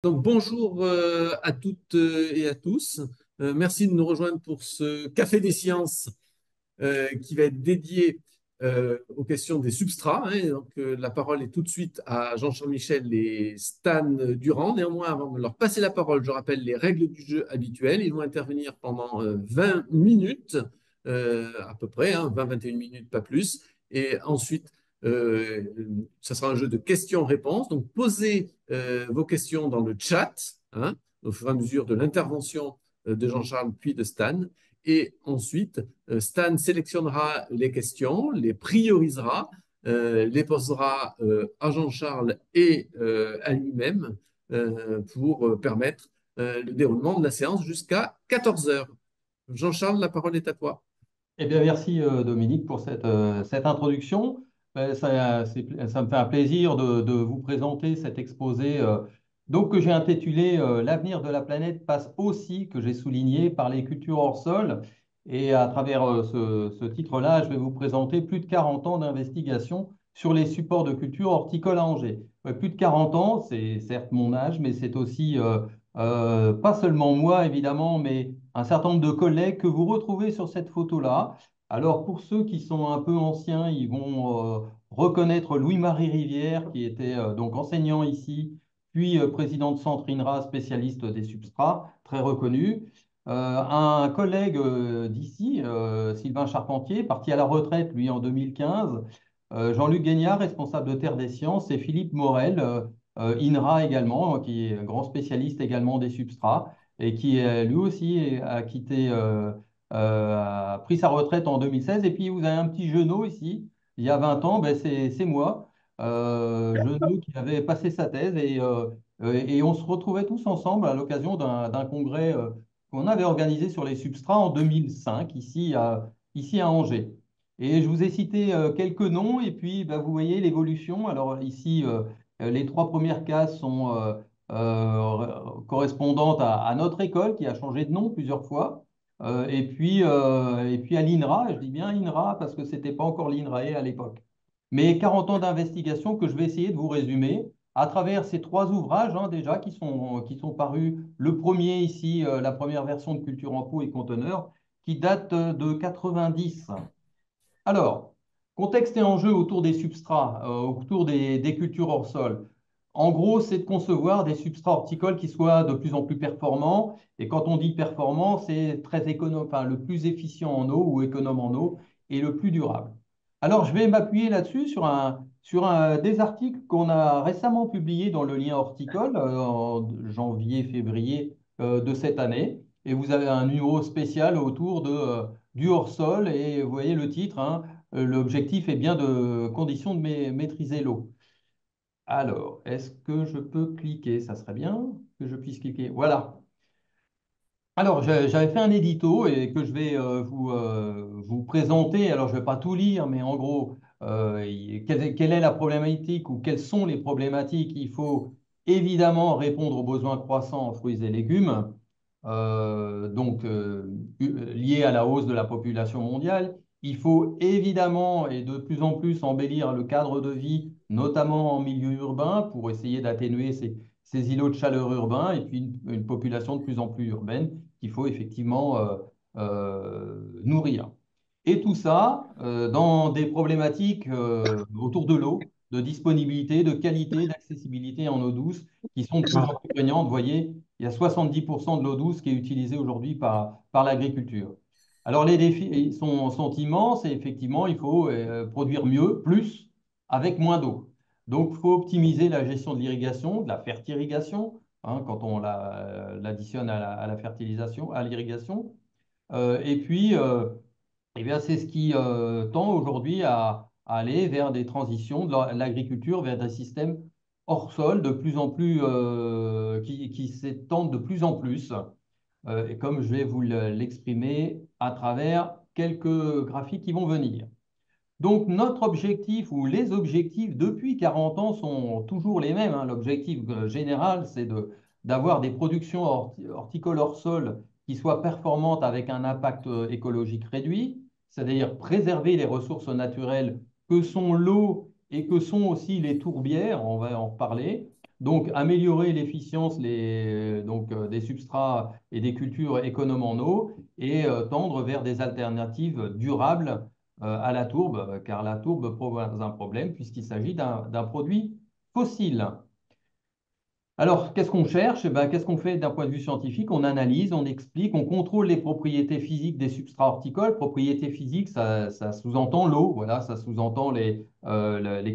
Donc bonjour à toutes et à tous. Merci de nous rejoindre pour ce Café des sciences qui va être dédié aux questions des substrats, hein. La parole est tout de suite à Jean-Charles Michel et Stan Durand. Néanmoins, avant de leur passer la parole, je rappelle les règles du jeu habituelles. Ils vont intervenir pendant 20 minutes, à peu près, hein, 20-21 minutes, pas plus. Et ensuite, euh, ça sera un jeu de questions-réponses. Donc, posez vos questions dans le chat, hein, au fur et à mesure de l'intervention de Jean-Charles puis de Stan. Et ensuite, Stan sélectionnera les questions, les priorisera, les posera à Jean-Charles et à lui-même pour permettre le déroulement de la séance jusqu'à 14 heures. Jean-Charles, la parole est à toi. Eh bien, merci Dominique pour cette introduction. Ça me fait un plaisir de vous présenter cet exposé que j'ai intitulé L'avenir de la planète passe aussi, que j'ai souligné, par les cultures hors sol. Et à travers ce titre-là, je vais vous présenter plus de 40 ans d'investigation sur les supports de culture horticole à Angers. Ouais, plus de 40 ans, c'est certes mon âge, mais c'est aussi pas seulement moi, évidemment, mais un certain nombre de collègues que vous retrouvez sur cette photo-là. Alors, pour ceux qui sont un peu anciens, ils vont reconnaître Louis-Marie Rivière, qui était donc enseignant ici, puis président de Centre INRA, spécialiste des substrats, très reconnu. Un collègue d'ici, Sylvain Charpentier, parti à la retraite, lui, en 2015. Jean-Luc Guignard, responsable de Terre des Sciences, et Philippe Morel, INRA également, qui est grand spécialiste également des substrats et qui lui aussi a quitté, a pris sa retraite en 2016. Et puis vous avez un petit genou ici, il y a 20 ans, ben c'est moi, genou qui avait passé sa thèse et on se retrouvait tous ensemble à l'occasion d'un congrès qu'on avait organisé sur les substrats en 2005 ici à Angers. Et je vous ai cité quelques noms et puis ben, vous voyez l'évolution. Alors ici, les trois premières cases sont correspondantes à notre école qui a changé de nom plusieurs fois. Et puis à l'INRA, je dis bien INRA parce que ce n'était pas encore l'INRAE à l'époque. Mais 40 ans d'investigation que je vais essayer de vous résumer à travers ces trois ouvrages hein, déjà qui sont parus. Le premier ici, la première version de Culture en pot et conteneurs, qui date de 90. Alors, contexte et enjeu autour des substrats, autour des cultures hors sol. En gros, c'est de concevoir des substrats horticoles qui soient de plus en plus performants. Et quand on dit performant, c'est très économe, enfin, le plus efficient en eau ou économe en eau et le plus durable. Alors, je vais m'appuyer là-dessus des articles qu'on a récemment publiés dans le lien horticole en janvier-février de cette année. Et vous avez un numéro spécial autour du hors-sol et vous voyez le titre, hein, l'objectif est bien de conditions de maîtriser l'eau. Alors, est-ce que je peux cliquer? Ça serait bien que je puisse cliquer. Voilà. Alors, j'avais fait un édito et que je vais vous présenter. Alors, je ne vais pas tout lire, mais en gros, quelle est la problématique ou quelles sont les problématiques? Il faut évidemment répondre aux besoins croissants en fruits et légumes, liés à la hausse de la population mondiale. Il faut évidemment et de plus en plus embellir le cadre de vie, notamment en milieu urbain, pour essayer d'atténuer ces îlots de chaleur urbains et puis une population de plus en plus urbaine qu'il faut effectivement nourrir. Et tout ça dans des problématiques autour de l'eau, de disponibilité, de qualité, d'accessibilité en eau douce, qui sont de plus en plus prégnantes. Vous voyez, il y a 70% de l'eau douce qui est utilisée aujourd'hui par l'agriculture. Alors les défis sont immenses et effectivement, il faut produire mieux, plus, avec moins d'eau. Donc, il faut optimiser la gestion de l'irrigation, de la fertirrigation, hein, quand on l'additionne à la fertilisation, à l'irrigation. Et puis, eh bien, c'est ce qui tend aujourd'hui à aller vers des transitions de l'agriculture, vers des systèmes hors sol de plus en plus, qui s'étendent de plus en plus. Et comme je vais vous l'exprimer à travers quelques graphiques qui vont venir. Donc, notre objectif ou les objectifs depuis 40 ans sont toujours les mêmes, hein. L'objectif général, c'est d'avoir des productions horticoles hors sol qui soient performantes avec un impact écologique réduit, c'est-à-dire préserver les ressources naturelles que sont l'eau et que sont aussi les tourbières, on va en reparler, Donc, améliorer l'efficience des substrats et des cultures économes en eau et tendre vers des alternatives durables à la tourbe, car la tourbe pose un problème puisqu'il s'agit d'un produit fossile. Alors, qu'est-ce qu'on cherche? Eh ben, qu'est-ce qu'on fait d'un point de vue scientifique? On analyse, on explique, on contrôle les propriétés physiques des substrats horticoles. Propriétés physiques, ça sous-entend l'eau, voilà, ça sous-entend les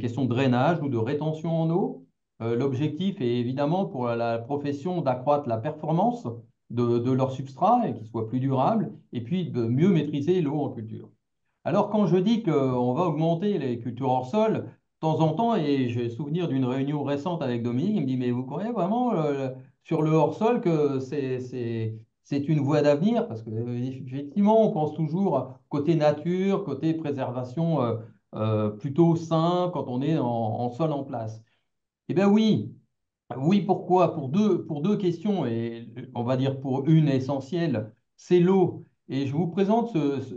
questions de drainage ou de rétention en eau. L'objectif est évidemment pour la profession d'accroître la performance de leur substrat et qu'il soit plus durable, et puis de mieux maîtriser l'eau en culture. Alors, quand je dis qu'on va augmenter les cultures hors sol, de temps en temps, et j'ai souvenir d'une réunion récente avec Dominique, il me dit, mais vous croyez vraiment sur le hors sol que c'est une voie d'avenir? Parce que effectivement, on pense toujours côté nature, côté préservation plutôt sain quand on est en sol en place. Eh bien oui, oui, pourquoi? Pour deux questions, et on va dire pour une essentielle, c'est l'eau. Et je vous présente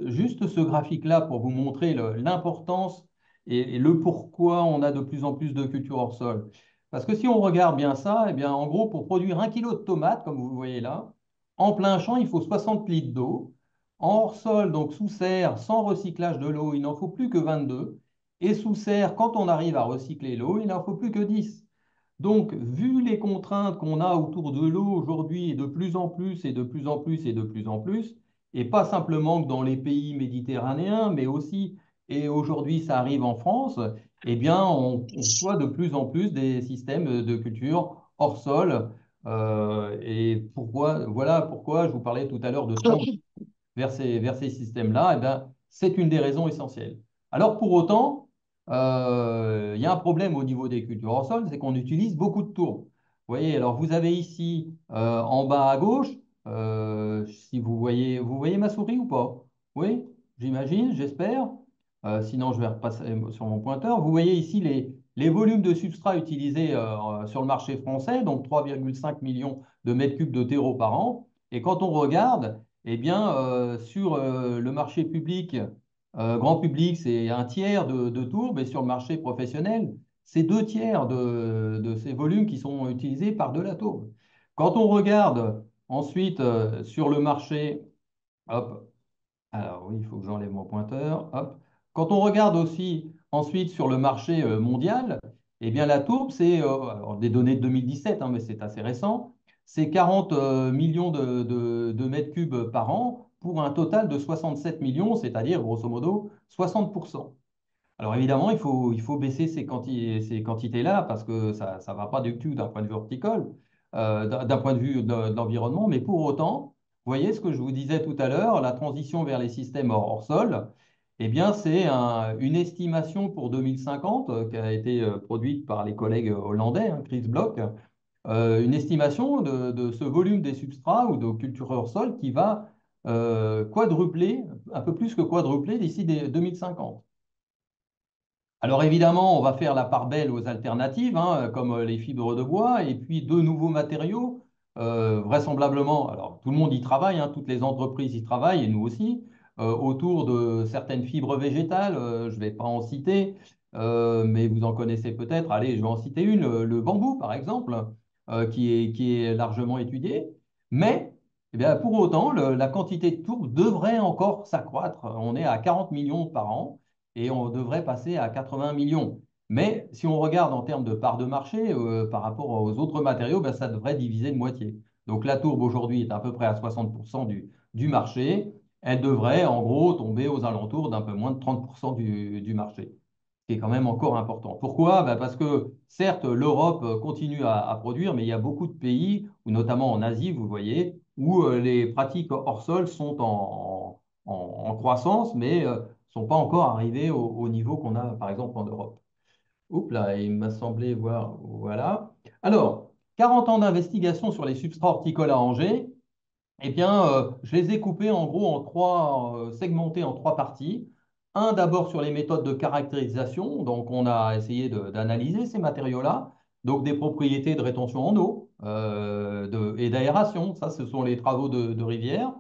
juste ce graphique-là pour vous montrer l'importance et le pourquoi on a de plus en plus de culture hors sol. Parce que si on regarde bien ça, eh bien, en gros, pour produire 1 kilo de tomates, comme vous voyez là, en plein champ, il faut 60 litres d'eau. En hors sol, donc sous serre, sans recyclage de l'eau, il n'en faut plus que 22. Et sous serre, quand on arrive à recycler l'eau, il n'en faut plus que 10. Donc, vu les contraintes qu'on a autour de l'eau aujourd'hui, et de plus en plus, et de plus en plus, et de plus en plus, et pas simplement que dans les pays méditerranéens, mais aussi, et aujourd'hui ça arrive en France, eh bien, on reçoit de plus en plus des systèmes de culture hors sol. Voilà pourquoi je vous parlais tout à l'heure de tendre vers ces systèmes-là, eh ben, c'est une des raisons essentielles. Alors pour autant, il y a un problème au niveau des cultures hors sol, c'est qu'on utilise beaucoup de tourbe. Vous voyez, alors vous avez ici en bas à gauche, si vous voyez ma souris ou pas? Oui, j'imagine, j'espère. Sinon, je vais repasser sur mon pointeur. Vous voyez ici les volumes de substrat utilisés sur le marché français, donc 3,5 millions de mètres cubes de terreau par an. Et quand on regarde, eh bien, sur le marché public, grand public, c'est un tiers de tourbe, et sur le marché professionnel, c'est deux tiers de ces volumes qui sont utilisés par de la tourbe. Quand on regarde ensuite sur le marché, hop, alors oui, il faut que j'enlève mon pointeur. Hop. Quand on regarde aussi ensuite sur le marché mondial, eh bien la tourbe, c'est alors des données de 2017, hein, mais c'est assez récent, c'est 40 millions de mètres cubes par an pour un total de 67 millions, c'est-à-dire grosso modo 60%. Alors évidemment, il faut baisser ces quantités-là parce que ça ne va pas du tout d'un point de vue horticole, d'un point de vue de l'environnement. Mais pour autant, vous voyez ce que je vous disais tout à l'heure, la transition vers les systèmes hors sol, eh bien, c'est une estimation pour 2050 qui a été produite par les collègues hollandais, hein, Chris Bloch, une estimation de ce volume des substrats ou de culture hors sol qui va quadrupler, un peu plus que quadrupler d'ici 2050. Alors évidemment, on va faire la part belle aux alternatives, hein, comme les fibres de bois, et puis de nouveaux matériaux, vraisemblablement. Alors tout le monde y travaille, hein, toutes les entreprises y travaillent, et nous aussi, autour de certaines fibres végétales. Je ne vais pas en citer, mais vous en connaissez peut-être. Allez, je vais en citer une, le bambou par exemple, qui est largement étudié. Mais eh bien, pour autant, la quantité de tourbe devrait encore s'accroître. On est à 40 millions par an et on devrait passer à 80 millions. Mais si on regarde en termes de part de marché par rapport aux autres matériaux, ben, ça devrait diviser de moitié. Donc la tourbe aujourd'hui est à peu près à 60% du marché. Elle devrait en gros tomber aux alentours d'un peu moins de 30% du marché, ce qui est quand même encore important. Pourquoi? Ben, parce que certes, l'Europe continue à produire, mais il y a beaucoup de pays, ou notamment en Asie, vous voyez, où les pratiques hors sol sont en croissance, mais sont pas encore arrivés au niveau qu'on a, par exemple, en Europe. Oups là, il m'a semblé voir, voilà. Alors, 40 ans d'investigation sur les substrats horticoles à Angers, eh bien, je les ai coupés en gros en trois, segmentés en trois parties. Un d'abord sur les méthodes de caractérisation, donc on a essayé d'analyser ces matériaux-là, donc des propriétés de rétention en eau et d'aération, ça ce sont les travaux de Rivière.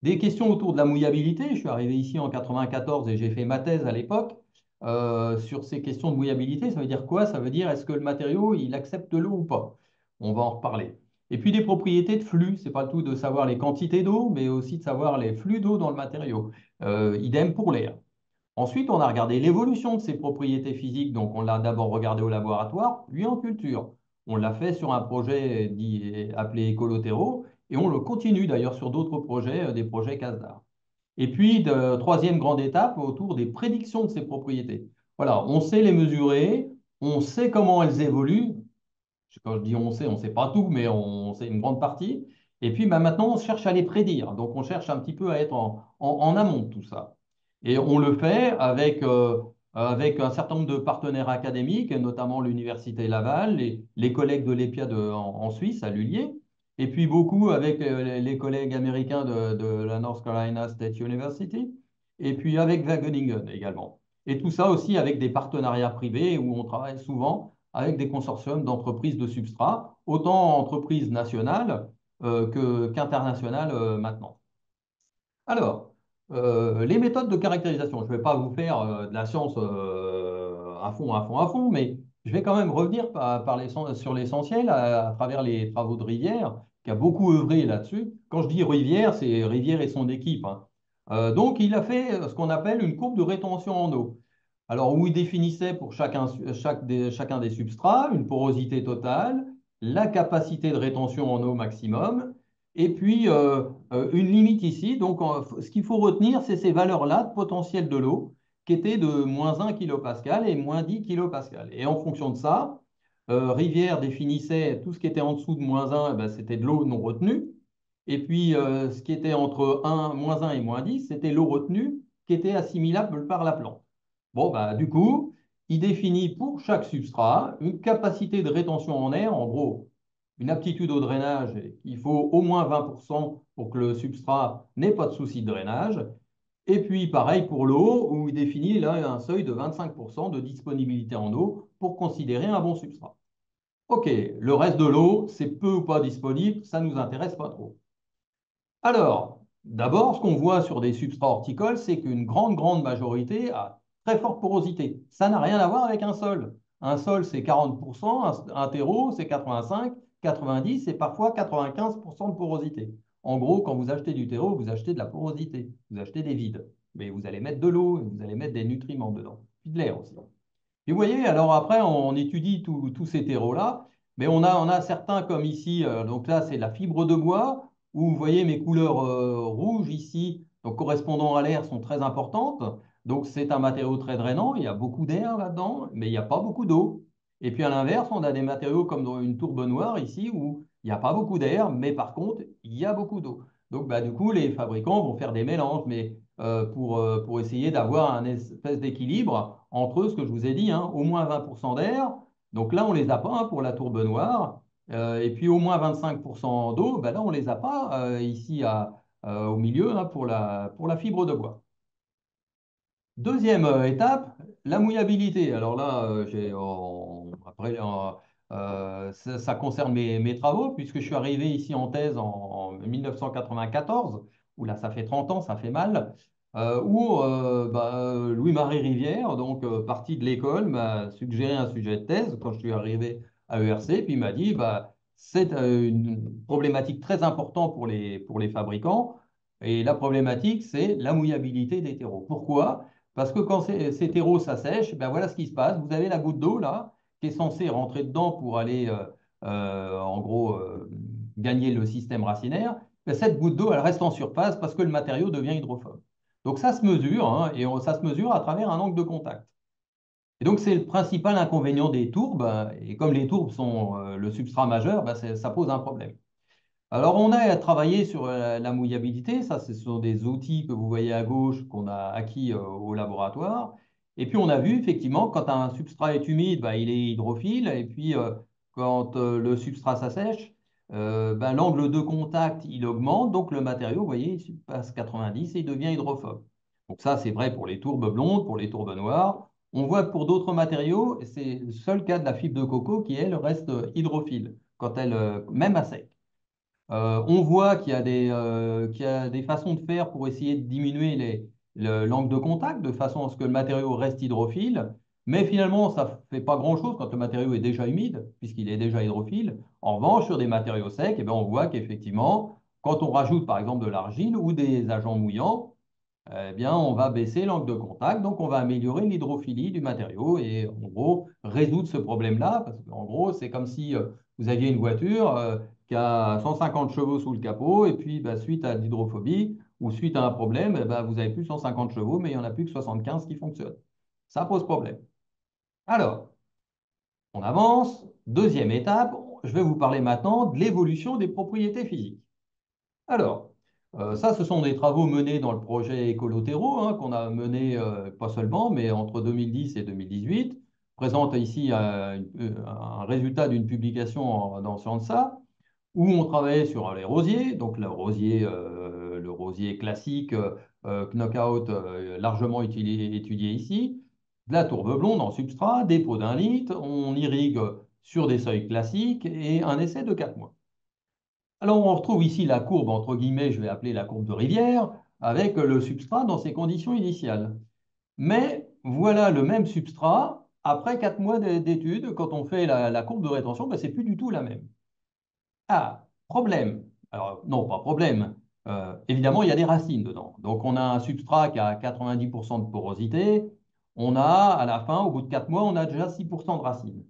Des questions autour de la mouillabilité. Je suis arrivé ici en 94 et j'ai fait ma thèse à l'époque. sur ces questions de mouillabilité. Ça veut dire quoi? Ça veut dire est-ce que le matériau, il accepte l'eau ou pas? On va en reparler. Et puis des propriétés de flux. C'est pas le tout de savoir les quantités d'eau, mais aussi de savoir les flux d'eau dans le matériau. Idem pour l'air. Ensuite, on a regardé l'évolution de ces propriétés physiques. Donc, on l'a d'abord regardé au laboratoire, puis en culture. On l'a fait sur un projet appelé Écolotero, et on le continue d'ailleurs sur d'autres projets, des projets CASDAR. Et puis, troisième grande étape, autour des prédictions de ces propriétés. Voilà, on sait les mesurer, on sait comment elles évoluent. Quand je dis on sait pas tout, mais on sait une grande partie. Et puis, bah, maintenant, on cherche à les prédire. Donc, on cherche un petit peu à être en amont de tout ça. Et on le fait avec un certain nombre de partenaires académiques, notamment l'Université Laval, les collègues de l'EPIA en Suisse, à Lullier, et puis beaucoup avec les collègues américains de la North Carolina State University, et puis avec Wageningen également. Et tout ça aussi avec des partenariats privés où on travaille souvent avec des consortiums d'entreprises de substrat, autant entreprises nationales qu'internationales maintenant. Alors, les méthodes de caractérisation, je ne vais pas vous faire de la science à fond, à fond, à fond, mais je vais quand même revenir sur l'essentiel à travers les travaux de Rivière, qui a beaucoup œuvré là-dessus. Quand je dis Rivière, c'est Rivière et son équipe, hein. Donc, il a fait ce qu'on appelle une courbe de rétention en eau. Alors, où il définissait pour chacun des substrats une porosité totale, la capacité de rétention en eau maximum, et puis une limite ici. Donc, ce qu'il faut retenir, c'est ces valeurs-là de potentiel de l'eau, qui étaient de moins 1 kPa et moins 10 kPa. Et en fonction de ça, Rivière définissait tout ce qui était en dessous de moins 1, eh ben, c'était de l'eau non retenue. Et puis, ce qui était entre moins 1 et moins 10, c'était l'eau retenue qui était assimilable par la plante. Bon, bah, du coup, il définit pour chaque substrat une capacité de rétention en air, en gros, une aptitude au drainage. Il faut au moins 20% pour que le substrat n'ait pas de souci de drainage. Et puis, pareil pour l'eau, où il définit là un seuil de 25% de disponibilité en eau pour considérer un bon substrat. OK, le reste de l'eau, c'est peu ou pas disponible, ça ne nous intéresse pas trop. Alors, d'abord, ce qu'on voit sur des substrats horticoles, c'est qu'une grande majorité a très forte porosité. Ça n'a rien à voir avec un sol. Un sol, c'est 40%, un terreau, c'est 85, 90 et parfois 95% de porosité. En gros, quand vous achetez du terreau, vous achetez de la porosité, vous achetez des vides. Mais vous allez mettre de l'eau, vous allez mettre des nutriments dedans, puis de l'air aussi. Et vous voyez, alors après, on étudie tous ces terreaux-là, mais on a certains comme ici, donc là, c'est la fibre de bois, où vous voyez mes couleurs rouges ici, donc correspondant à l'air, sont très importantes. Donc c'est un matériau très drainant, il y a beaucoup d'air là-dedans, mais il n'y a pas beaucoup d'eau. Et puis à l'inverse, on a des matériaux comme dans une tourbe noire ici, où il n'y a pas beaucoup d'air, mais par contre, il y a beaucoup d'eau. Donc bah, du coup, les fabricants vont faire des mélanges, mais pour essayer d'avoir un espèce d'équilibre entre ce que je vous ai dit, hein, au moins 20% d'air. Donc là, on ne les a pas hein, pour la tourbe noire. Et puis au moins 25% d'eau, ben là, on ne les a pas ici au milieu hein, pour la fibre de bois. Deuxième étape, la mouillabilité. Alors là, après, ça concerne mes travaux, puisque je suis arrivé ici en thèse en 1994, où là, ça fait 30 ans, ça fait mal, où Louis-Marie Rivière, donc parti de l'école, m'a suggéré un sujet de thèse quand je suis arrivé à ERC, puis il m'a dit, bah, c'est une problématique très importante pour les fabricants, et la problématique, c'est la mouillabilité des terreaux. Pourquoi? Parce que quand ces terreaux s'assèchent, ben voilà ce qui se passe. Vous avez la goutte d'eau là qui est censée rentrer dedans pour aller en gros gagner le système racinaire. Ben, cette goutte d'eau, elle reste en surface parce que le matériau devient hydrophobe. Donc ça se mesure hein, et ça se mesure à travers un angle de contact. Et donc c'est le principal inconvénient des tourbes. Et comme les tourbes sont le substrat majeur, ben, ça pose un problème. Alors, on a travaillé sur la mouillabilité. Ça, ce sont des outils que vous voyez à gauche qu'on a acquis au laboratoire. Et puis, on a vu effectivement, quand un substrat est humide, bah, il est hydrophile. Et puis, quand le substrat s'assèche, bah, l'angle de contact, il augmente. Donc, le matériau, vous voyez, il passe 90 et il devient hydrophobe. Donc, ça, c'est vrai pour les tourbes blondes, pour les tourbes noires. On voit que pour d'autres matériaux, c'est le seul cas de la fibre de coco qui, elle, reste hydrophile, quand elle, même à sec. On voit qu'il y a des façons de faire pour essayer de diminuer l'angle de contact de façon à ce que le matériau reste hydrophile. Mais finalement, ça ne fait pas grand-chose quand le matériau est déjà humide, puisqu'il est déjà hydrophile. En revanche, sur des matériaux secs, eh bien, on voit qu'effectivement, quand on rajoute par exemple de l'argile ou des agents mouillants, eh bien, on va baisser l'angle de contact, donc on va améliorer l'hydrophilie du matériau et en gros résoudre ce problème-là, parce qu'en gros, c'est comme si vous aviez une voiture qui a 150 chevaux sous le capot, et puis bah, suite à l'hydrophobie ou suite à un problème, eh ben, vous n'avez plus 150 chevaux, mais il n'y en a plus que 75 qui fonctionnent. Ça pose problème. Alors, on avance. Deuxième étape, je vais vous parler maintenant de l'évolution des propriétés physiques. Alors, ça, ce sont des travaux menés dans le projet Écolotero, hein, qu'on a mené pas seulement, mais entre 2010 et 2018. Présente ici un résultat d'une publication dans Scienza, où on travaillait sur les rosiers, donc le rosier classique, knockout, largement étudié ici, de la tourbe blonde en substrat, des pots d'un litre, on irrigue sur des seuils classiques et un essai de 4 mois. Alors, on retrouve ici la courbe, entre guillemets, je vais appeler la courbe de rivière, avec le substrat dans ses conditions initiales. Mais voilà le même substrat, après 4 mois d'études, quand on fait la courbe de rétention, ben, c'est plus du tout la même. Ah, problème. Alors, non, pas problème. Évidemment, il y a des racines dedans. Donc, on a un substrat qui a 90% de porosité. On a, à la fin, au bout de 4 mois, on a déjà 6% de racines.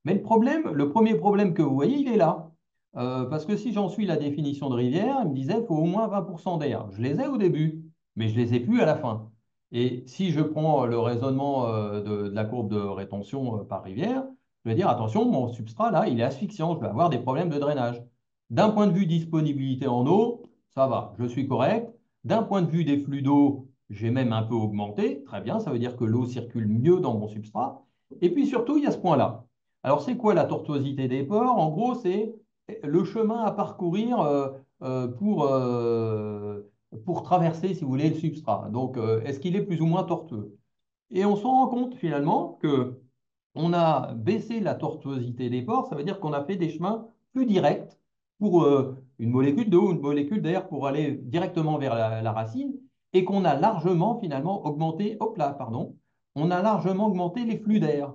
Mais le problème, le premier problème que vous voyez, il est là. Parce que si j'en suis la définition de rivière, il me disait qu'il faut au moins 20% d'air. Je les ai au début, mais je les ai plus à la fin. Et si je prends le raisonnement de la courbe de rétention par rivière, je vais dire, attention, mon substrat, là, il est asphyxiant, je vais avoir des problèmes de drainage. D'un point de vue disponibilité en eau, ça va, je suis correct. D'un point de vue des flux d'eau, j'ai même un peu augmenté. Très bien, ça veut dire que l'eau circule mieux dans mon substrat. Et puis surtout, il y a ce point-là. Alors, c'est quoi la tortuosité des pores? En gros, c'est le chemin à parcourir euh, pour, euh, pour traverser, si vous voulez, le substrat. Donc, est-ce qu'il est plus ou moins tortueux? Et on se rend compte finalement que on a baissé la tortuosité des pores, ça veut dire qu'on a fait des chemins plus directs pour une molécule d'eau, une molécule d'air pour aller directement vers la racine, et qu'on a largement finalement augmenté, hop là, pardon, on a largement augmenté les flux d'air.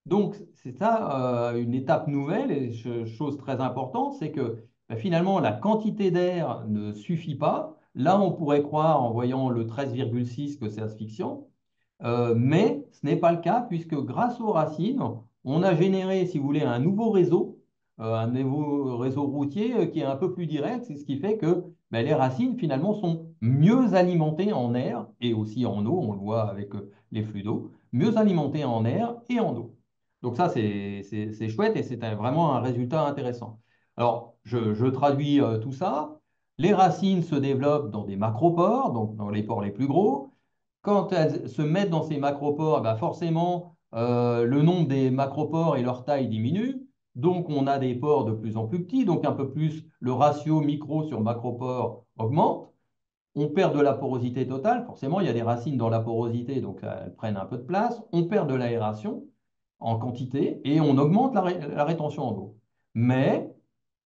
Donc, c'est ça une étape nouvelle et chose très importante, c'est que bah, finalement, la quantité d'air ne suffit pas. Là, on pourrait croire en voyant le 13,6 que c'est asphyxiant, mais ce n'est pas le cas puisque grâce aux racines, on a généré, si vous voulez, un nouveau réseau routier qui est un peu plus direct. C'est ce qui fait que ben, les racines, finalement, sont mieux alimentées en air et aussi en eau, on le voit avec les flux d'eau, mieux alimentées en air et en eau. Donc ça, c'est chouette et c'est vraiment un résultat intéressant. Alors, je traduis tout ça. Les racines se développent dans des macropores, donc dans les pores les plus gros. Quand elles se mettent dans ces macropores, bah forcément, le nombre des macropores et leur taille diminue. Donc, on a des pores de plus en plus petits, donc un peu plus le ratio micro sur macropore augmente. On perd de la porosité totale, forcément, il y a des racines dans la porosité, donc elles prennent un peu de place. On perd de l'aération en quantité et on augmente la rétention en eau. Mais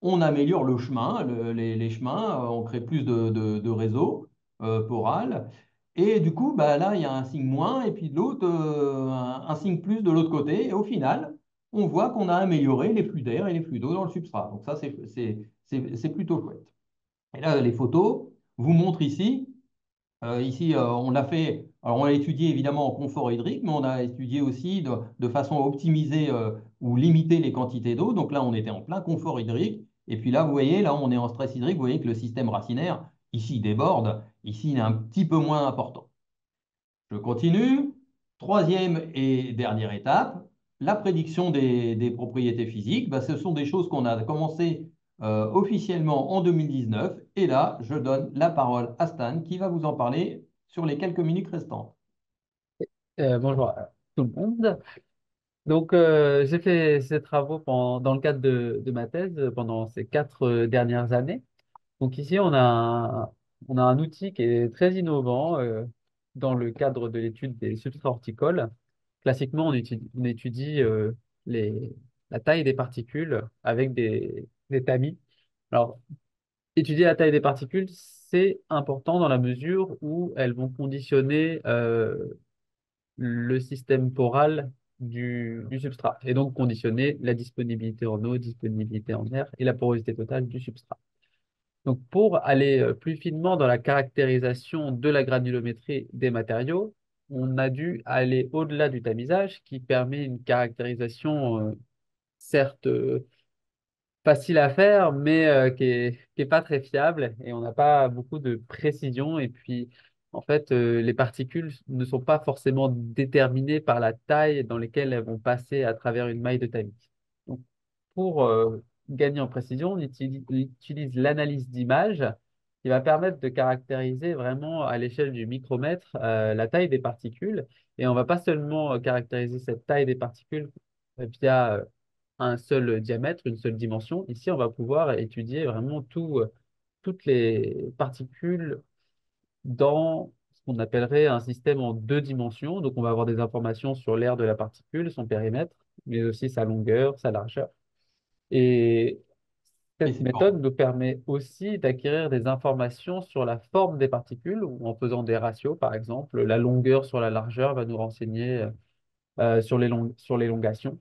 on améliore le chemin, les chemins, on crée plus de réseaux poral. Et du coup, bah, là, il y a un signe moins et puis de l'autre, un signe plus de l'autre côté. Et au final, on voit qu'on a amélioré les flux d'air et les flux d'eau dans le substrat. Donc ça, c'est plutôt chouette. Et là, les photos vous montrent ici. Ici, on l'a fait, alors on l'a étudié évidemment en confort hydrique, mais on a étudié aussi de façon à optimiser ou limiter les quantités d'eau. Donc là, on était en plein confort hydrique. Et puis là, vous voyez, là, on est en stress hydrique. Vous voyez que le système racinaire, ici, il déborde. Ici, il est un petit peu moins important. Je continue. Troisième et dernière étape, la prédiction des propriétés physiques. Ben, ce sont des choses qu'on a commencé officiellement en 2019. Et là, je donne la parole à Stan qui va vous en parler sur les quelques minutes restantes. Bonjour à tout le monde. Donc, j'ai fait ces travaux dans le cadre de ma thèse pendant ces 4 dernières années. Donc ici, on a un outil qui est très innovant dans le cadre de l'étude des substrats horticoles. Classiquement, on étudie les, la taille des particules avec des tamis. Alors, étudier la taille des particules, c'est important dans la mesure où elles vont conditionner le système poral du substrat et donc conditionner la disponibilité en eau, disponibilité en air et la porosité totale du substrat. Donc, pour aller plus finement dans la caractérisation de la granulométrie des matériaux, on a dû aller au-delà du tamisage qui permet une caractérisation certes facile à faire, mais qui est pas très fiable et on n'a pas beaucoup de précision. Et puis, en fait, les particules ne sont pas forcément déterminées par la taille dans laquelle elles vont passer à travers une maille de tamis. Donc, pour gagner en précision, on utilise l'analyse d'image qui va permettre de caractériser vraiment à l'échelle du micromètre la taille des particules. Et on va pas seulement caractériser cette taille des particules via un seul diamètre, une seule dimension. Ici, on va pouvoir étudier vraiment toutes les particules dans ce qu'on appellerait un système en deux dimensions. Donc, on va avoir des informations sur l'aire de la particule, son périmètre, mais aussi sa longueur, sa largeur. Et Et cette c'est méthode nous permet aussi d'acquérir des informations sur la forme des particules, ou en faisant des ratios, par exemple. La longueur sur la largeur va nous renseigner sur l'élongation.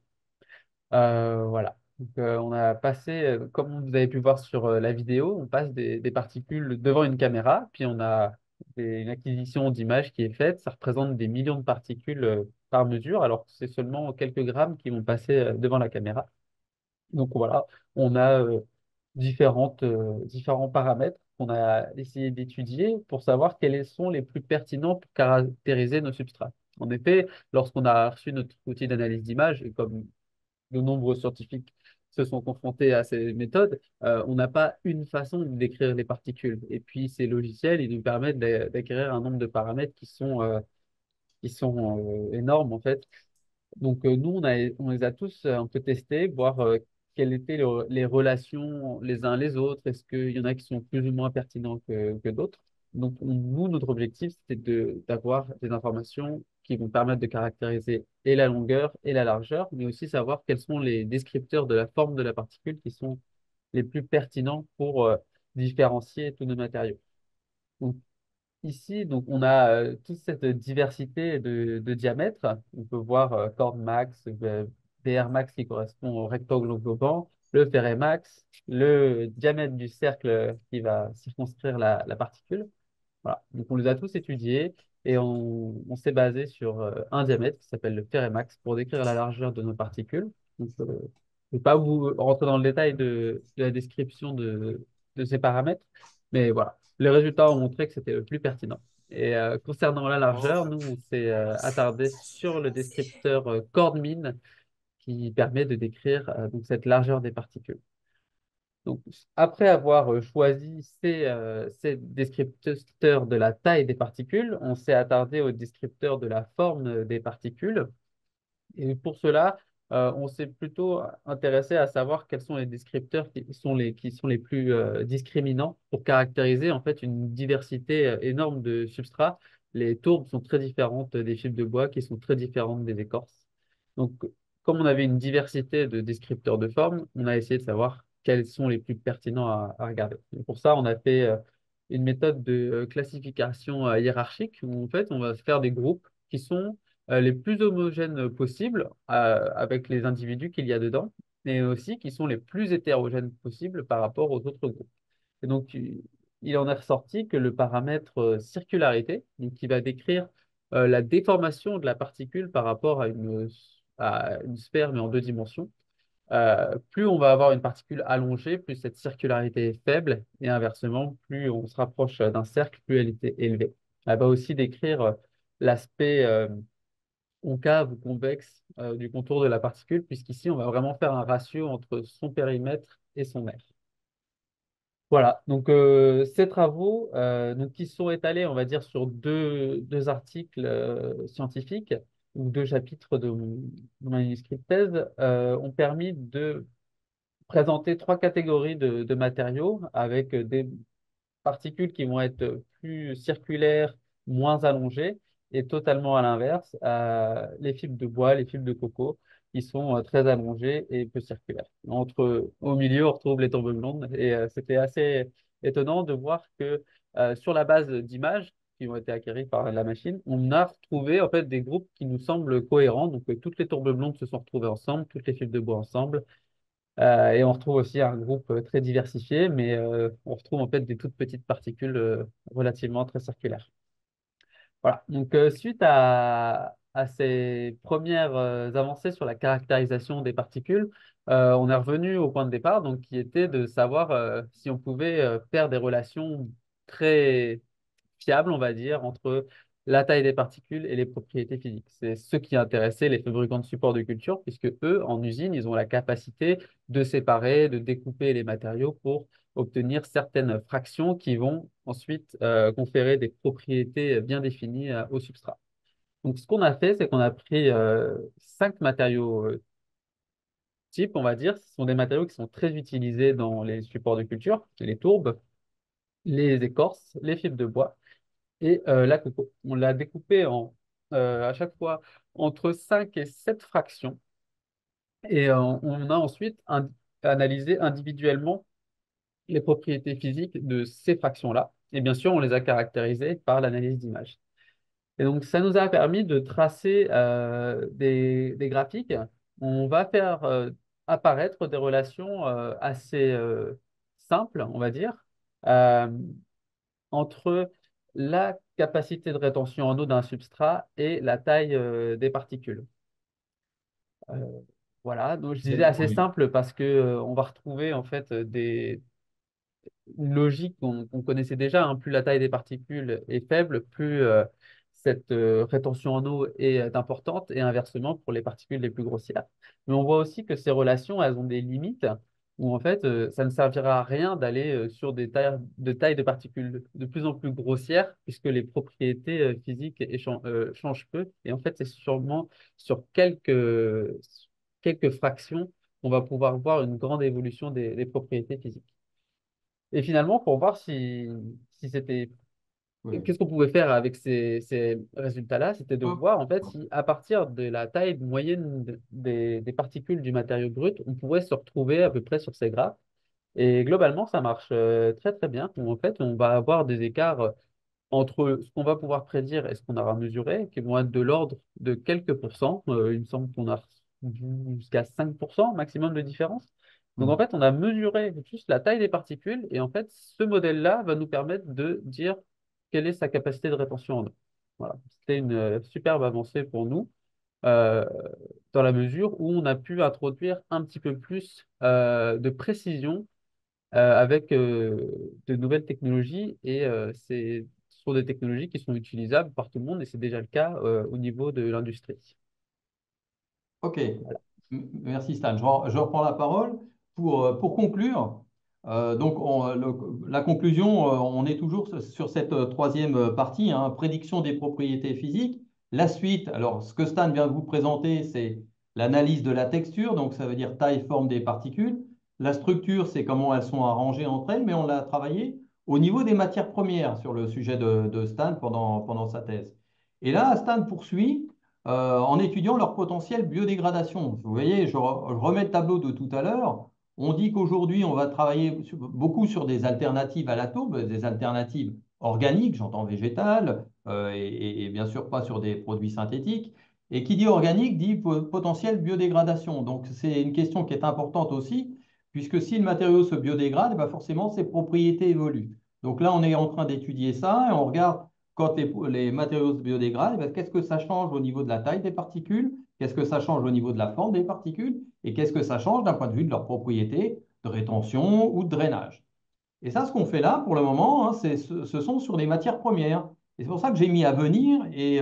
Voilà. Donc, on a passé, comme vous avez pu voir sur la vidéo, on passe des particules devant une caméra, puis on a une acquisition d'images qui est faite. Ça représente des millions de particules par mesure, alors que c'est seulement quelques grammes qui vont passer devant la caméra. Donc voilà, on a différents paramètres qu'on a essayé d'étudier pour savoir quels sont les plus pertinents pour caractériser nos substrats. En effet, lorsqu'on a reçu notre outil d'analyse d'image, et comme de nombreux scientifiques se sont confrontés à ces méthodes, on n'a pas une façon de décrire les particules. Et puis ces logiciels, ils nous permettent d'acquérir un nombre de paramètres qui sont énormes en fait. Donc nous, on les a tous un peu testés, voir quelles étaient les relations les uns les autres. Est-ce qu'il y en a qui sont plus ou moins pertinents que d'autres? Donc nous, notre objectif, c'était d'avoir des informations qui vont permettre de caractériser et la longueur et la largeur, mais aussi savoir quels sont les descripteurs de la forme de la particule qui sont les plus pertinents pour différencier tous nos matériaux. Donc, ici, donc, on a toute cette diversité de diamètres. On peut voir Chord max, BR max qui correspond au rectangle englobant, le ferret max, le diamètre du cercle qui va circonscrire la particule. Voilà. Donc, on les a tous étudiés et on s'est basé sur un diamètre qui s'appelle le ferret max pour décrire la largeur de nos particules. Donc, je ne vais pas vous rentrer dans le détail de la description de ces paramètres, mais voilà. Les résultats ont montré que c'était le plus pertinent. Et concernant la largeur, nous, on s'est attardé sur le descripteur Chord-Min qui permet de décrire donc cette largeur des particules. Donc, après avoir choisi ces descripteurs de la taille des particules, on s'est attardé au descripteur de la forme des particules. Et pour cela, on s'est plutôt intéressé à savoir quels sont les descripteurs qui sont les plus discriminants pour caractériser en fait une diversité énorme de substrats. Les tourbes sont très différentes des fibres de bois qui sont très différentes des écorces. Donc, comme on avait une diversité de descripteurs de forme, on a essayé de savoir quels sont les plus pertinents à regarder. Et pour ça, on a fait une méthode de classification hiérarchique où en fait, on va faire des groupes qui sont les plus homogènes possibles avec les individus qu'il y a dedans, et aussi qui sont les plus hétérogènes possibles par rapport aux autres groupes. Et donc, il en est ressorti que le paramètre circularité, donc qui va décrire la déformation de la particule par rapport à une sphère, mais en deux dimensions, plus on va avoir une particule allongée, plus cette circularité est faible, et inversement, plus on se rapproche d'un cercle, plus elle était élevée. Elle va aussi décrire l'aspect concave ou convexe du contour de la particule, puisqu'ici, on va vraiment faire un ratio entre son périmètre et son aire. Voilà, donc ces travaux donc, qui sont étalés, on va dire, sur deux articles scientifiques ou deux chapitres de manuscrit de thèse, ont permis de présenter trois catégories de matériaux avec des particules qui vont être plus circulaires, moins allongées, et totalement à l'inverse, les fibres de bois, les fibres de coco, qui sont très allongées et peu circulaires. Au milieu, on retrouve les tourbe blondes, et c'était assez étonnant de voir que sur la base d'images qui ont été acquéries par la machine, on a retrouvé en fait des groupes qui nous semblent cohérents. Donc, toutes les tourbes blondes se sont retrouvées ensemble, toutes les fibres de bois ensemble. Et on retrouve aussi un groupe très diversifié, mais on retrouve en fait des toutes petites particules relativement très circulaires. Voilà. Donc, suite à ces premières avancées sur la caractérisation des particules, on est revenu au point de départ, donc, qui était de savoir si on pouvait faire des relations très fiables, on va dire, entre la taille des particules et les propriétés physiques. C'est ce qui intéressait les fabricants de supports de culture, puisque eux, en usine, ils ont la capacité de séparer, de découper les matériaux pour obtenir certaines fractions qui vont ensuite conférer des propriétés bien définies au substrat. Donc, ce qu'on a fait, c'est qu'on a pris 5 matériaux types, on va dire. Ce sont des matériaux qui sont très utilisés dans les supports de culture, les tourbes, les écorces, les fibres de bois et la coco. On l'a découpé à chaque fois entre 5 et 7 fractions. Et on a ensuite analysé individuellement les propriétés physiques de ces fractions-là. Et bien sûr, on les a caractérisées par l'analyse d'image. Et donc, ça nous a permis de tracer des graphiques. On va faire apparaître des relations assez simples, on va dire, euh, entre la capacité de rétention en eau d'un substrat et la taille des particules. Euh, voilà, donc je disais assez Oui. simple parce que on va retrouver en fait une logique qu'on connaissait déjà, hein. Plus la taille des particules est faible, plus cette rétention en eau est importante, et inversement pour les particules les plus grossières. Mais on voit aussi que ces relations, elles ont des limites, où en fait, ça ne servira à rien d'aller sur des tailles de particules de plus en plus grossières, puisque les propriétés physiques changent peu. Et en fait, c'est sûrement sur quelques fractions qu'on va pouvoir voir une grande évolution des propriétés physiques. Et finalement, pour voir si c'était, Oui. qu'est-ce qu'on pouvait faire avec ces résultats-là, c'était de Hop. voir en fait si à partir de la taille moyenne des particules du matériau brut, on pourrait se retrouver à peu près sur ces graphes. Et globalement, ça marche très très bien. En fait, on va avoir des écarts entre ce qu'on va pouvoir prédire et ce qu'on aura mesuré, qui vont être de l'ordre de quelques pourcents. Il me semble qu'on a vu jusqu'à 5% maximum de différence. Donc en Mhm. fait, on a mesuré juste la taille des particules, et en fait, ce modèle-là va nous permettre de dire quelle est sa capacité de rétention en eau. Voilà. C'était une superbe avancée pour nous, euh, dans la mesure où on a pu introduire un petit peu plus de précision avec de nouvelles technologies, et ce sont des technologies qui sont utilisables par tout le monde, et c'est déjà le cas au niveau de l'industrie. OK. Merci Stan. Je reprends la parole pour conclure. La conclusion, on est toujours sur cette troisième partie, hein, prédiction des propriétés physiques. La suite, alors ce que Stan vient de vous présenter, c'est l'analyse de la texture, donc ça veut dire taille, forme des particules. La structure, c'est comment elles sont arrangées entre elles, mais on l'a travaillé au niveau des matières premières sur le sujet de Stan pendant sa thèse. Et là, Stan poursuit en étudiant leur potentiel biodégradation. Vous voyez, je remets le tableau de tout à l'heure. On dit qu'aujourd'hui, on va travailler beaucoup sur des alternatives à la tourbe, des alternatives organiques, j'entends végétales, et bien sûr pas sur des produits synthétiques. Et qui dit organique dit potentiel biodégradation. Donc c'est une question qui est importante aussi, puisque si le matériau se biodégrade, eh ben forcément ses propriétés évoluent. Donc là, on est en train d'étudier ça et on regarde quand les matériaux se biodégradent, eh ben, qu'est-ce que ça change au niveau de la taille des particules? Qu'est-ce que ça change au niveau de la forme des particules? Et qu'est-ce que ça change d'un point de vue de leurs propriétés de rétention ou de drainage? Et ça, ce qu'on fait là, pour le moment, hein, ce sont sur des matières premières. Et c'est pour ça que j'ai mis à venir. Et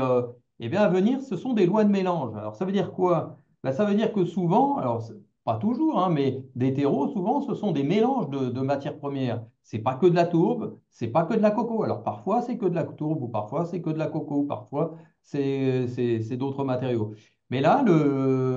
bien, à venir, ce sont des lois de mélange. Alors, ça veut dire quoi? Ben, ça veut dire que souvent, alors pas toujours, hein, mais des terreaux, souvent, ce sont des mélanges de matières premières. C'est pas que de la tourbe, c'est pas que de la coco. Alors, parfois, c'est que de la tourbe, ou parfois, c'est que de la coco, parfois, c'est d'autres matériaux. Mais là,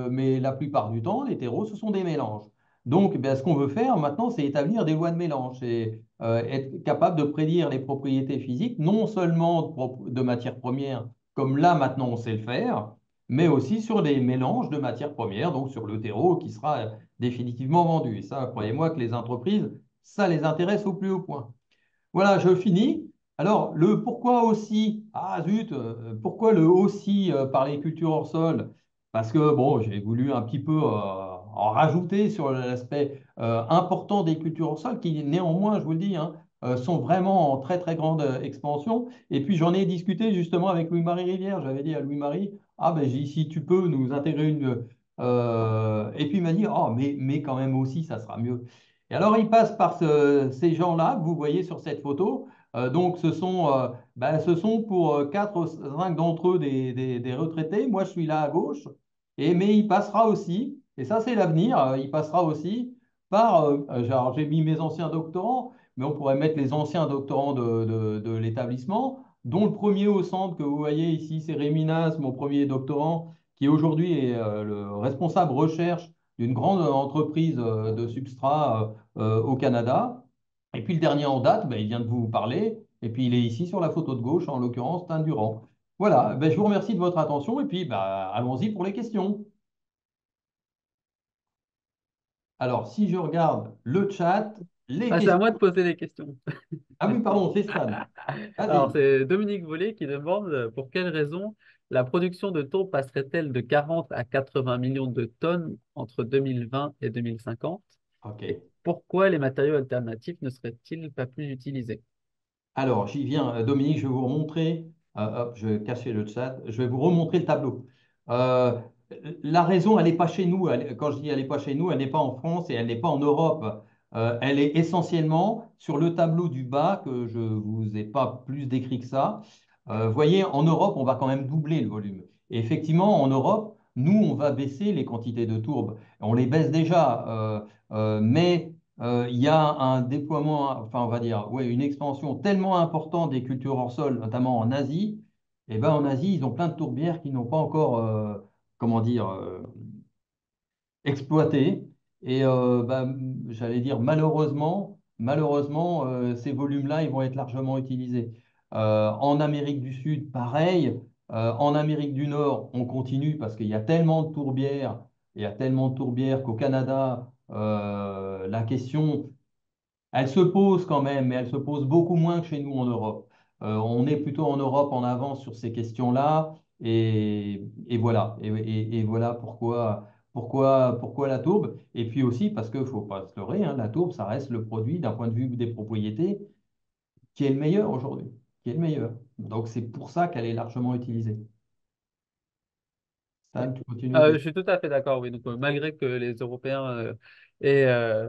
mais la plupart du temps, les terreaux, ce sont des mélanges. Donc, ben, ce qu'on veut faire maintenant, c'est établir des lois de mélange. C'est être capable de prédire les propriétés physiques, non seulement de matières premières, comme là maintenant on sait le faire, mais aussi sur des mélanges de matières premières, donc sur le terreau qui sera définitivement vendu. Et ça, croyez-moi que les entreprises, ça les intéresse au plus haut point. Voilà, je finis. Alors, le pourquoi aussi, ah zut, pourquoi le aussi par les cultures hors sol? Parce que, bon, j'ai voulu un petit peu en rajouter sur l'aspect important des cultures hors sol, qui néanmoins, je vous le dis, hein, sont vraiment en très très grande expansion. Et puis, j'en ai discuté justement avec Louis-Marie Rivière. J'avais dit à Louis-Marie, ah ben, j'ai dit, si tu peux nous intégrer une. Et puis, il m'a dit, oh, mais quand même aussi, ça sera mieux. Et alors, il passe par ces gens-là que vous voyez sur cette photo. Donc, ce sont pour 4 ou 5 d'entre eux des retraités. Moi, je suis là à gauche. Mais il passera aussi, et ça, c'est l'avenir, il passera aussi par. Genre, j'ai mis mes anciens doctorants, mais on pourrait mettre les anciens doctorants de l'établissement, dont le premier au centre que vous voyez ici, c'est Rémi Nas, mon premier doctorant, qui aujourd'hui est le responsable recherche d'une grande entreprise de substrat au Canada. Et puis le dernier en date, ben, il vient de vous parler, et puis il est ici sur la photo de gauche, en l'occurrence, Stan Durand. Voilà, ben, je vous remercie de votre attention, et puis ben, allons-y pour les questions. Alors, si je regarde le chat, les Ah, c'est à questions. moi de poser les questions. Ah oui, pardon, c'est Stan. Alors, Vas-y. c'est Dominique Vollet qui demande pour quelle raison la production de thon passerait-elle de 40 à 80 millions de tonnes entre 2020 et 2050? OK. Et pourquoi les matériaux alternatifs ne seraient-ils pas plus utilisés? Alors, j'y viens. Dominique, je vais vous remontrer. Hop, je vais cacher le chat. Je vais vous remontrer le tableau. Euh, la raison, elle n'est pas chez nous. Quand je dis elle n'est pas chez nous, elle n'est pas en France et elle n'est pas en Europe. Elle est essentiellement sur le tableau du bas que je ne vous ai pas plus décrit que ça. Vous voyez, en Europe, on va quand même doubler le volume. Et effectivement, en Europe, nous, on va baisser les quantités de tourbe. On les baisse déjà, mais il y a un déploiement, enfin on va dire, ouais, une expansion tellement importante des cultures hors sol, notamment en Asie. Et ben en Asie, ils ont plein de tourbières qui n'ont pas encore, comment dire, exploité. Et j'allais dire, malheureusement, ces volumes-là, ils vont être largement utilisés. En Amérique du Sud, pareil. En Amérique du Nord, on continue parce qu'il y a tellement de tourbières, il y a tellement de tourbières qu'au Canada, la question elle se pose quand même, mais elle se pose beaucoup moins que chez nous en Europe. On est plutôt en Europe en avance sur ces questions-là, et voilà. Et voilà pourquoi la tourbe. Et puis aussi parce qu'il ne faut pas se leurrer, hein, la tourbe, ça reste le produit d'un point de vue des propriétés qui est le meilleur aujourd'hui, qui est le meilleur. Donc c'est pour ça qu'elle est largement utilisée. Stan, tu continues. Je suis tout à fait d'accord, oui. Donc, malgré que les Européens aient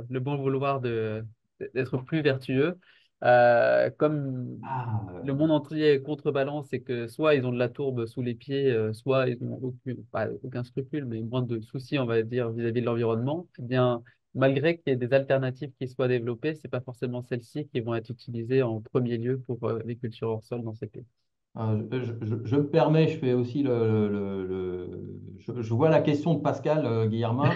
le bon vouloir d'être plus vertueux, comme Ah, le monde entier contrebalance et que soit ils ont de la tourbe sous les pieds, soit ils n'ont pas, aucun scrupule, mais moins de soucis, on va dire, vis-à-vis de l'environnement, eh bien, malgré qu'il y ait des alternatives qui soient développées, c'est pas forcément celles-ci qui vont être utilisées en premier lieu pour les cultures hors sol dans ces pays. je me permets, je fais aussi je vois la question de Pascal Guillermin.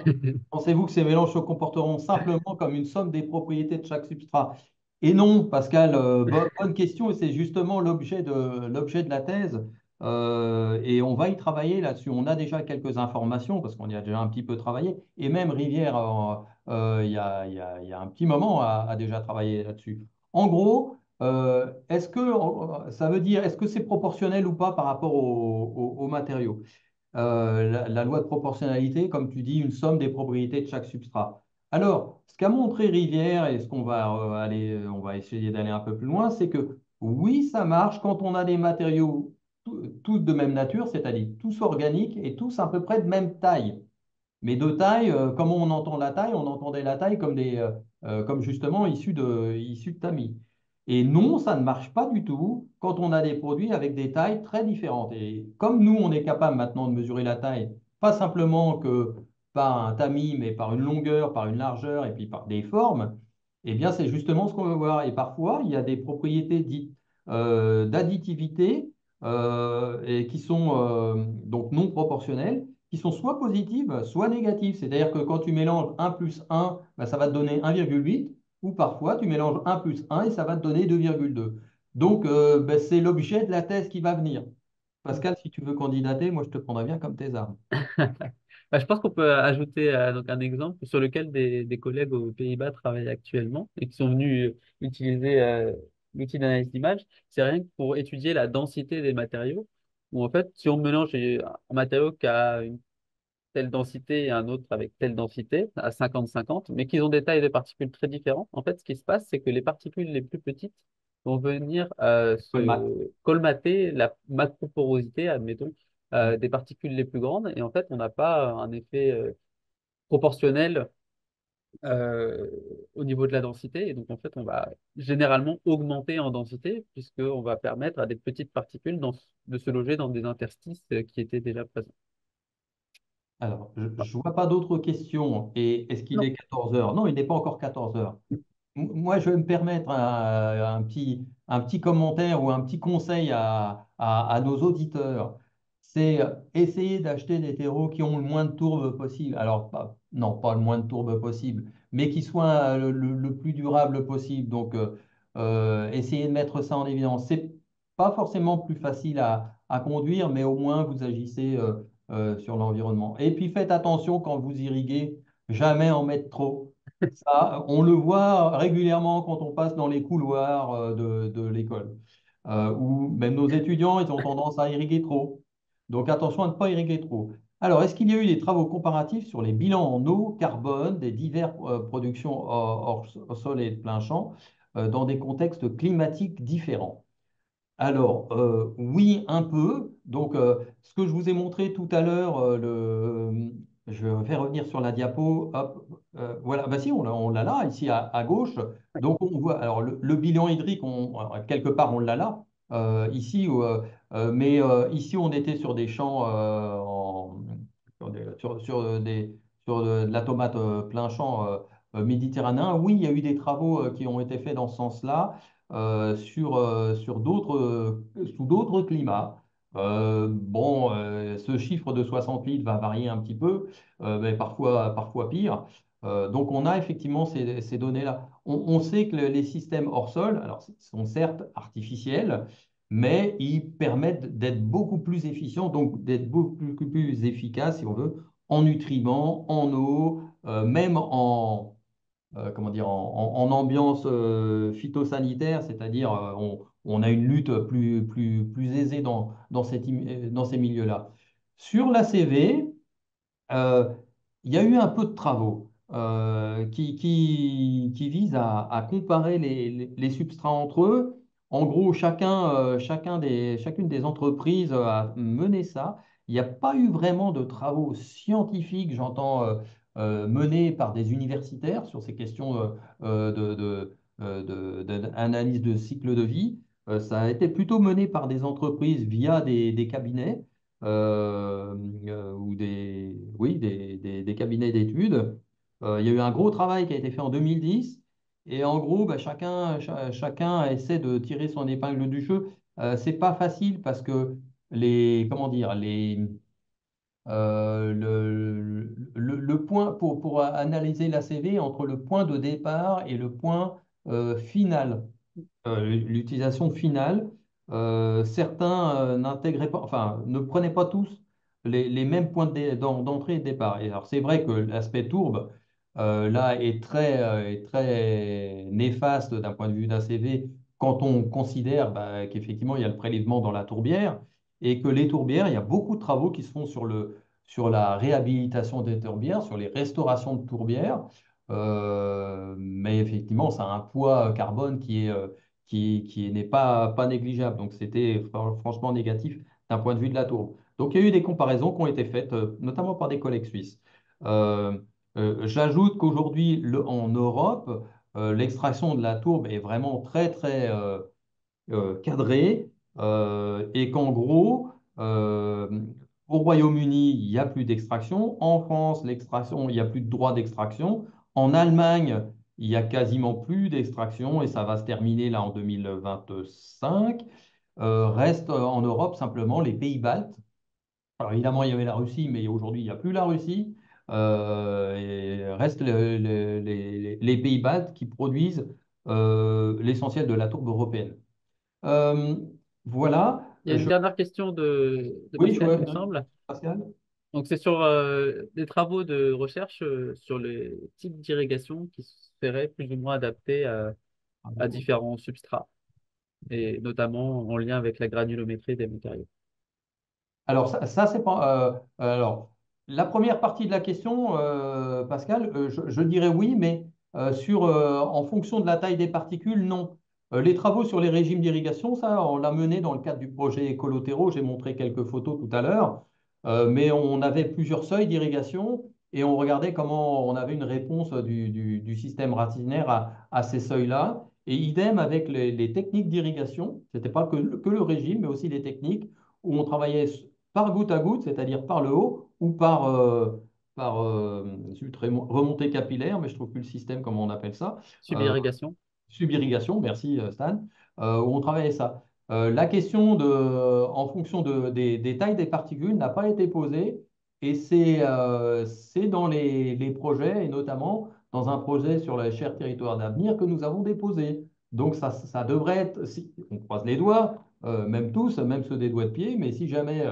Pensez-vous que ces mélanges se comporteront simplement comme une somme des propriétés de chaque substrat? Et non, Pascal, bonne question, et c'est justement l'objet de la thèse. Et on va y travailler là-dessus. On a déjà quelques informations parce qu'on y a déjà un petit peu travaillé. Et même Rivière, il y a un petit moment, a déjà travaillé là-dessus. En gros, est-ce que ça veut dire, est-ce que c'est proportionnel ou pas par rapport aux matériaux? La loi de proportionnalité, comme tu dis, une somme des propriétés de chaque substrat. Alors, ce qu'a montré Rivière et ce qu'on va on va essayer d'aller un peu plus loin, c'est que oui, ça marche quand on a des matériaux tous de même nature, c'est-à-dire tous organiques et tous à peu près de même taille. Mais de taille, comment on entend la taille? On entendait la taille comme justement issus de tamis. Et non, ça ne marche pas du tout quand on a des produits avec des tailles très différentes. Et comme nous, on est capable maintenant de mesurer la taille, pas simplement que par un tamis, mais par une longueur, par une largeur et puis par des formes, eh bien, c'est justement ce qu'on veut voir. Et parfois, il y a des propriétés dites d'additivité et qui sont donc non proportionnelles qui sont soit positives, soit négatives. C'est-à-dire que quand tu mélanges un plus un, ben, ça va te donner 1,8, ou parfois tu mélanges un plus un et ça va te donner 2,2. Donc, ben, c'est l'objet de la thèse qui va venir. Pascal, si tu veux candidater, moi je te prendrai bien comme tes armes. Bah, je pense qu'on peut ajouter donc un exemple sur lequel des collègues aux Pays-Bas travaillent actuellement et qui sont venus utiliser l'outil d'analyse d'image, c'est rien que pour étudier la densité des matériaux. Où en fait, si on mélange un matériau qui a une telle densité et un autre avec telle densité, à 50-50, mais qu'ils ont des tailles de particules très différentes, en fait, ce qui se passe, c'est que les particules les plus petites vont venir Colmate. se colmater la macroporosité, admettons, des particules les plus grandes. Et en fait, on n'a pas un effet proportionnel euh, au niveau de la densité. Et donc, en fait, on va généralement augmenter en densité, puisqu'on va permettre à des petites particules de se loger dans des interstices qui étaient déjà présents. Alors, je ne vois pas d'autres questions. Et est-ce qu'il Non. est 14 heures? Non, il n'est pas encore 14 heures. Moi, je vais me permettre un petit commentaire ou un petit conseil à nos auditeurs. C'est essayer d'acheter des terreaux qui ont le moins de tourbe possible. Alors, non, pas le moins de tourbe possible, mais qui soient le plus durable possible. Donc, essayez de mettre ça en évidence. C'est pas forcément plus facile à conduire, mais au moins vous agissez sur l'environnement. Et puis, faites attention quand vous irriguez, jamais en mettre trop. Ça, on le voit régulièrement quand on passe dans les couloirs de l'école, où même nos étudiants, ils ont tendance à irriguer trop. Donc attention à ne pas irriguer trop. Alors, est-ce qu'il y a eu des travaux comparatifs sur les bilans en eau, carbone, des diverses productions hors sol et de plein champ, dans des contextes climatiques différents? Alors, oui, un peu. Donc, ce que je vous ai montré tout à l'heure, je vais revenir sur la diapo. Hop, voilà, bah si, on l'a là, ici à gauche. Donc, on voit, alors le bilan hydrique, quelque part, on l'a là, ici, mais ici, on était sur des champs, sur de la tomate plein champ méditerranéen. Oui, il y a eu des travaux qui ont été faits dans ce sens-là sur sous d'autres climats. Bon, ce chiffre de 60 litres va varier un petit peu, mais parfois pire. Donc, on a effectivement ces données-là. On sait que les systèmes hors sol, alors, sont certes artificiels, mais ils permettent d'être beaucoup plus efficients, donc d'être beaucoup plus efficaces, si on veut, en nutriments, en eau, même comment dire, en ambiance phytosanitaire, c'est-à-dire on a une lutte plus aisée dans ces milieux-là. Sur l'ACV, euh, il y a eu un peu de travaux qui visent à comparer les substrats entre eux. En gros, chacune des entreprises a mené ça. Il n'y a pas eu vraiment de travaux scientifiques, j'entends, menés par des universitaires sur ces questions d'analyse de cycle de vie. Ça a été plutôt mené par des entreprises via des cabinets ou des cabinets d'études. Il y a eu un gros travail qui a été fait en 2010 et en gros, bah, chacun essaie de tirer son épingle du jeu. C'est pas facile parce que comment dire, le point pour analyser l'ACV entre le point de départ et le point final l'utilisation finale, certains n'intégraient pas, enfin, ne prenaient pas tous les mêmes points d'entrée et de départ. Et alors, c'est vrai que l'aspect tourbe, là, est très néfaste d'un point de vue d'ACV quand on considère bah, qu'effectivement, il y a le prélèvement dans la tourbière et que les tourbières, il y a beaucoup de travaux qui se font sur la réhabilitation des tourbières, sur les restaurations de tourbières. Mais effectivement, ça a un poids carbone qui n'est pas négligeable. Donc, c'était franchement négatif d'un point de vue de la tourbe. Donc, il y a eu des comparaisons qui ont été faites, notamment par des collègues suisses. Euh, J'ajoute qu'aujourd'hui, en Europe, l'extraction de la tourbe est vraiment très cadrée et qu'en gros, euh, au Royaume-Uni, il n'y a plus d'extraction. En France, l'extraction, il n'y a plus de droit d'extraction. En Allemagne, il n'y a quasiment plus d'extraction et ça va se terminer là en 2025. Reste en Europe simplement les pays baltes. Alors évidemment, il y avait la Russie, mais aujourd'hui, il n'y a plus la Russie. Et reste les pays baltes qui produisent l'essentiel de la tourbe européenne. Euh, voilà. Il y a une dernière question de Oui, Pascal, il me semble. Pascal. Donc, c'est sur des travaux de recherche sur les types d'irrigation qui seraient plus ou moins adaptés à différents substrats. et notamment en lien avec la granulométrie des matériaux. Alors, ça, c'est pas. Alors, la première partie de la question, Pascal, je dirais oui, mais en fonction de la taille des particules, non. Les travaux sur les régimes d'irrigation, ça, on l'a mené dans le cadre du projet Écolotero. J'ai montré quelques photos tout à l'heure, mais on avait plusieurs seuils d'irrigation et on regardait comment on avait une réponse du système racinaire à ces seuils-là. Et idem avec les techniques d'irrigation. Ce n'était pas que le régime, mais aussi les techniques où on travaillait par goutte à goutte, c'est-à-dire par le haut, ou zut, remontée capillaire, mais je ne trouve plus le système, comment on appelle ça, euh, Subirrigation. subirrigation, merci Stan, où on travaillait ça. La question en fonction des tailles des particules n'a pas été posée, et c'est dans les projets, et notamment dans un projet sur la chaire territoire d'avenir que nous avons déposé. Donc ça devrait être, si on croise les doigts, même tous, même ceux des doigts de pied, mais si jamais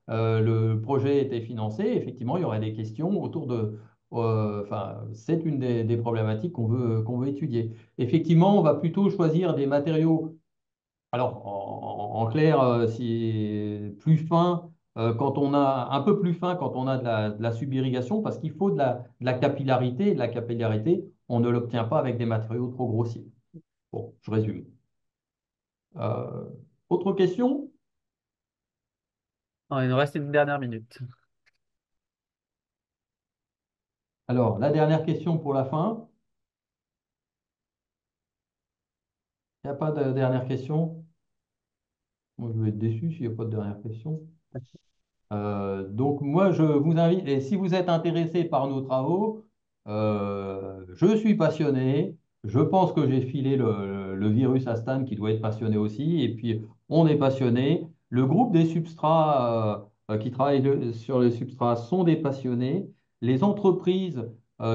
le projet était financé, effectivement, il y aurait des questions autour de. Enfin, c'est une des problématiques qu'on veut étudier. Effectivement, on va plutôt choisir des matériaux, alors en clair, si plus fin, quand on a un peu plus fin quand on a de la subirrigation, parce qu'il faut de la capillarité. Et de la capillarité, on ne l'obtient pas avec des matériaux trop grossiers. Bon, je résume. Euh, Autre question? Non, il nous reste une dernière minute. Alors, la dernière question pour la fin. Il n'y a pas de dernière question? Moi, je vais être déçu s'il n'y a pas de dernière question. Donc moi, je vous invite, et si vous êtes intéressé par nos travaux, je suis passionné, je pense que j'ai filé le virus à Stan qui doit être passionné aussi, et puis on est passionné. Le groupe des substrats qui travaillent sur les substrats sont des passionnés. Les entreprises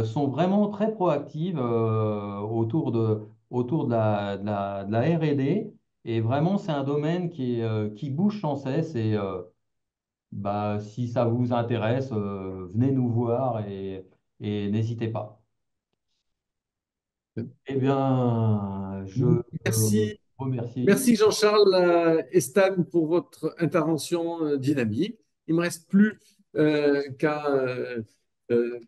sont vraiment très proactives autour de la R&D, et vraiment c'est un domaine qui bouge sans cesse. Et bah, si ça vous intéresse, venez nous voir et n'hésitez pas. Eh bien, je Merci. remercie. Merci Jean-Charles et Stan pour votre intervention dynamique. Il ne me reste plus qu'à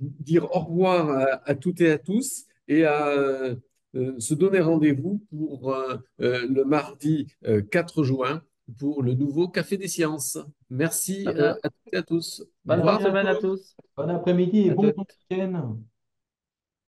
dire au revoir à toutes et à tous et à se donner rendez-vous pour le mardi 4 juin pour le nouveau Café des Sciences. Merci Très bien. à toutes et à tous. Au Bonne fin de Merci revoir. à semaine à tous. tous. Bon après-midi et À bon toutes. week-end.